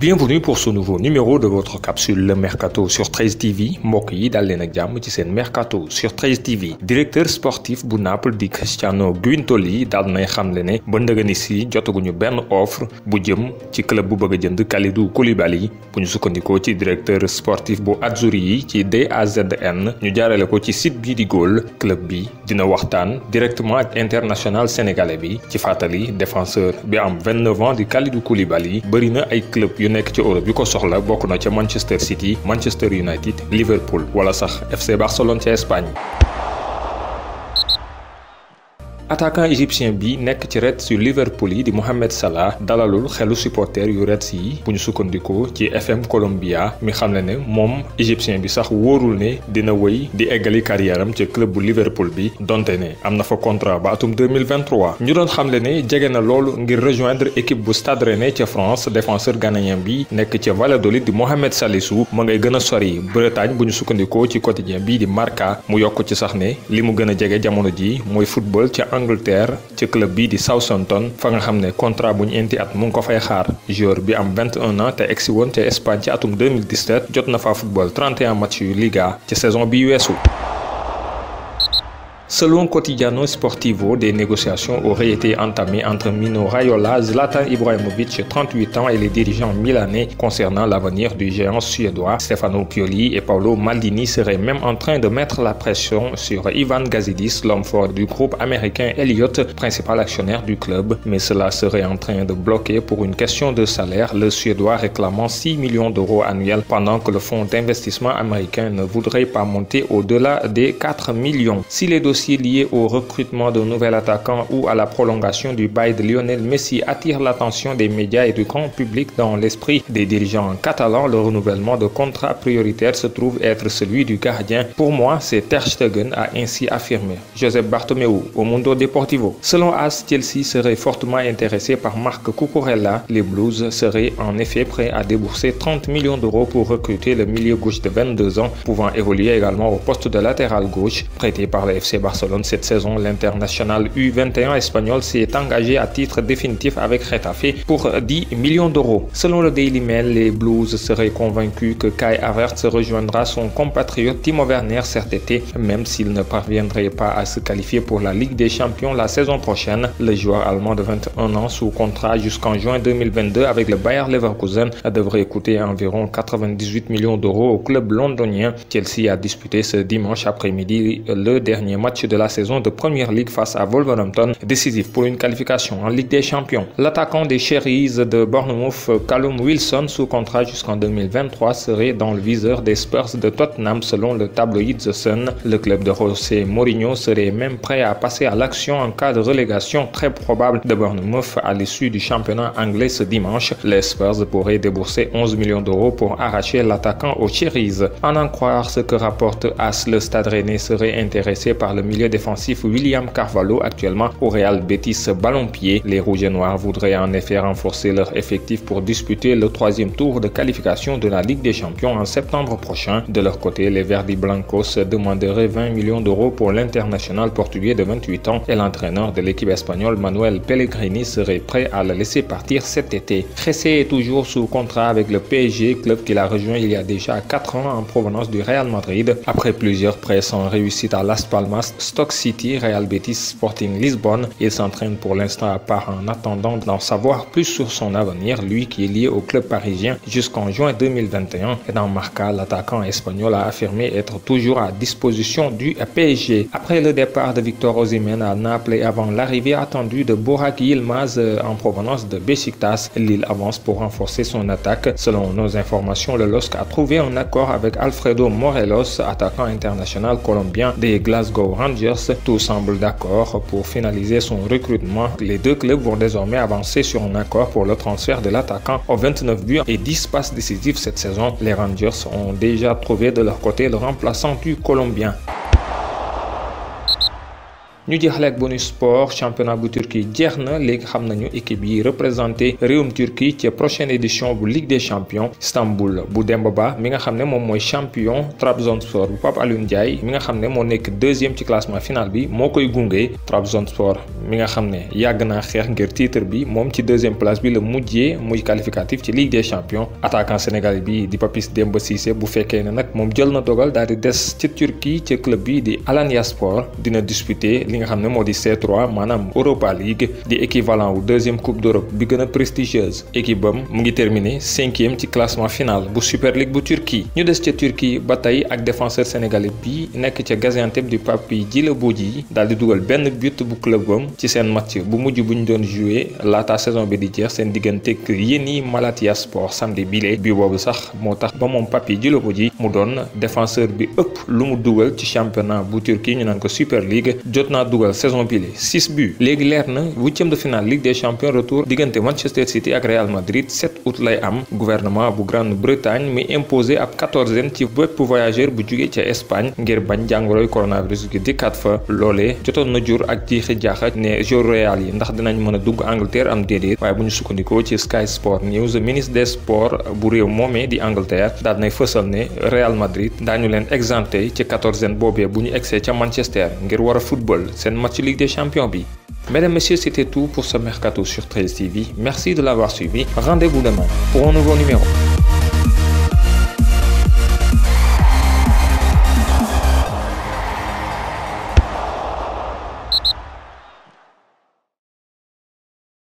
Bienvenue pour ce nouveau numéro de votre capsule Le Mercato sur 13 TV mbokk yi dal leen ak jàmm ci seen Mercato sur 13 TV directeur sportif bu Naples di Cristiano Guintoli dal nay xamle ne ba ndëgëni si jotaguñu benn offre bu jëm ci club bu bëgg a jënd Kalidou Koulibaly bu ñu sukkandikoo ci directeur sportif bu Azzurri yi ci DAZN ñu jaarale ko ci site bi di Goal club bi dina waxtaan directement ak international sénégalais bi ci fàttali défenseur bi am 29 ans di Kalidou Koulibaly bëri na ay club yu nekk ci Europe yu ko soxla bokk na ca Manchester City, Manchester United, Liverpool wala sax FC Barcelone ca Espagne. Attaquant égyptien bi nekk ci Reds yu Liverpool yi di Mohamed Salah dalalul xelu supporter yu Reds yi bu ñu sukkandikoo ci FM Colombia mi xam ne moom égyptien bi sax wóorul ne dina wëy di eggali carrière am ci club bu Liverpool bi donte ne am na fa contrat ba atum 2023 ñu doon xamle ne jege na loolu ngir rejoindre équipe bu Stade Rennais ca France défenseur ghanéen bi nekk ca Valladolid di Mohamed Salisu ma ngay gën a sori Bretagne bu ñu sukkandikoo ci quotidien bii di Marca mu yokk ci sax ne li mu gën a jege jamono ji mooy football ca Angleterre ci club bi di Southampton fa nga xam ne contrat bu ñu enti at mu ngi ko fay xaar joueur bi am 21 ans te egsi woon ca Espagne ci atum 2017 jot na fa football 31 match yu Liga ci saison bi weesu. Selon Quotidiano Sportivo, des négociations auraient été entamées entre Mino Raiola, Zlatan Ibrahimovic, 38 ans, et les dirigeants milanais concernant l'avenir du géant suédois. Stefano Pioli et Paolo Maldini seraient même en train de mettre la pression sur Ivan Gazidis, l'homme fort du groupe américain Elliott, principal actionnaire du club. Mais cela serait en train de bloquer pour une question de salaire, le Suédois réclamant 6 millions d'euros annuels pendant que le fonds d'investissement américain ne voudrait pas monter au-delà des 4 millions. Si les dossiers liés au recrutement d'un nouvel attaquant ou à la prolongation du bail de Lionel Messi attire l'attention des médias et du grand public dans l'esprit des dirigeants catalans, le renouvellement de contrat prioritaire se trouve être celui du gardien. Pour moi, c'est Ter Stegen, a ainsi affirmé Josep Bartomeu au Mundo Deportivo. Selon AS, Chelsea serait fortement intéressé par Marc Cucurella. Les Blues seraient en effet prêts à débourser 30 millions d'euros pour recruter le milieu gauche de 22 ans, pouvant évoluer également au poste de latéral gauche. Prêté par le FC Barcelone cette saison, l'international U21 espagnol s'est engagé à titre définitif avec Getafe pour 10 millions d'euros. Selon le Daily Mail, les Blues seraient convaincus que Kai Havertz rejoindra son compatriote Timo Werner cet été, même s'il ne parviendrait pas à se qualifier pour la Ligue des Champions la saison prochaine. Le joueur allemand de 21 ans sous contrat jusqu'en juin 2022 avec le Bayer Leverkusen devrait coûter environ 98 millions d'euros au club londonien. Chelsea a disputé ce dimanche après-midi le dernier match de la saison de Premier League face à Wolverhampton, décisif pour une qualification en Ligue des Champions. L'attaquant des Cherries de Bournemouth, Callum Wilson, sous contrat jusqu'en 2023, serait dans le viseur des Spurs de Tottenham selon le tabloïd The Sun. Le club de José Mourinho serait même prêt à passer à l'action en cas de relégation très probable de Bournemouth à l'issue du championnat anglais ce dimanche. Les Spurs pourraient débourser 11 millions d'euros pour arracher l'attaquant aux Cherries. En croire ce que rapporte AS, le Stade Rennais serait intéressé par le milieu défensif William Carvalho, actuellement au Real Betis ballon-pied. Les Rouges et Noirs voudraient en effet renforcer leur effectif pour disputer le 3e tour de qualification de la Ligue des Champions en septembre prochain. De leur côté, les Verdi Blancos demanderaient 20 millions d'euros pour l'international portugais de 28 ans et l'entraîneur de l'équipe espagnole Manuel Pellegrini serait prêt à le laisser partir cet été. Jessé est toujours sous contrat avec le PSG, club qu'il a rejoint il y a déjà 4 ans en provenance du Real Madrid. Après plusieurs prêts sans réussite à Las Palmas, Stoke City, Real Betis, Sporting Lisbonne, il s'entraîne pour l'instant à part en attendant d'en savoir plus sur son avenir, lui qui est lié au club parisien jusqu'en juin 2021. Et dans Marca, l'attaquant espagnol a affirmé être toujours à disposition du PSG. Après le départ de Victor Osimhen à Naples et avant l'arrivée attendue de Burak Yilmaz en provenance de Beşiktaş, Lille avance pour renforcer son attaque. Selon nos informations, le LOSC a trouvé un accord avec Alfredo Morelos, attaquant international colombien des Glasgow Rangers. Tout semble d'accord pour finaliser son recrutement. Les deux clubs vont désormais avancer sur un accord pour le transfert de l'attaquant aux 29 buts et 10 passes décisives cette saison. Les Rangers ont déjà trouvé de leur côté le remplaçant du Colombien. ñu jeexale ak bonus sport championnat bu Turquie jeex na léegi xam nañu équipe yi représenté réewum Turquie ci prochaine édition bu Ligue des champions. Istanbul bu Demba Ba mi nga xam ne moom mooy champion Trabzonspor bu Pape Alioune Ndiaye mi nga xam ne moo nekk deuxième ci classement final bi moo koy gunge. Trabzonspor mi nga xam ne yàgg naa xeex ngir titre bi moom ci deuxième place bi la mujjee muy qualificatif ci Ligue des champions. Attaquant sénégalais bi di Papis Demba Cissé bu fekkee ne nag moom jël na dogal daal di des ci Turquie ci club bi di Alanyaspor dina disputer li nga xam ne moo di C3 maanaam Europa League di équivalent wu deuxième coupe d'Europe bi gën a prestigieuse. Équipe bam mu ngi terminé 5e ci classement final bu Super League bu Turquie. ñu des ca Turquie ba tey ak défenseur sénégalais bi nekk ca Gaziantep di Papy Djilabodji daal di dugal benn but bu clubam ci seen match bu mujj bu ñu doon joué laata saison bi di jeex seen digganteeg Yeni Malatyaspor samedi bile bi boobu sax moo tax ba moom Papy Djilabodji mu doon défenseur bi ëpp lu mu dugal ci championnat bu Turquie ñu naan ko Super League jot naa dugal saison bile 6 buts. léegi leer na 8e de finale Ligue des champions retour diggante Manchester City ak Real Madrid 7 août lay am. Gouvernement bu Grande-Bretagne mi imposé ab 14e ci bépp voyageur bu jugee ca Espagne ngir bañ jàngoroy coronavirus gi dikkaat fa loolee jotoon na jur ak jiixi jaaxa ne joueur Real yi ndax dinañ mën a dugg Angleterre am déedéet waaye bu ñu sukkandikoo ci Sky Sport News ministre des sports bu réew moomee di Angleterre daal nay fësal ne Real Madrid daañu leen exempté ci 14e boobee bu ñu egsee ca Manchester ngir war a football seen match Ligue des champions bi. Mesdames, Messieurs, c'était tout pour ce Mercato sur 13 TV. Merci de l'avoir suivi. Rendez-vous demain pour un nouveau numéro.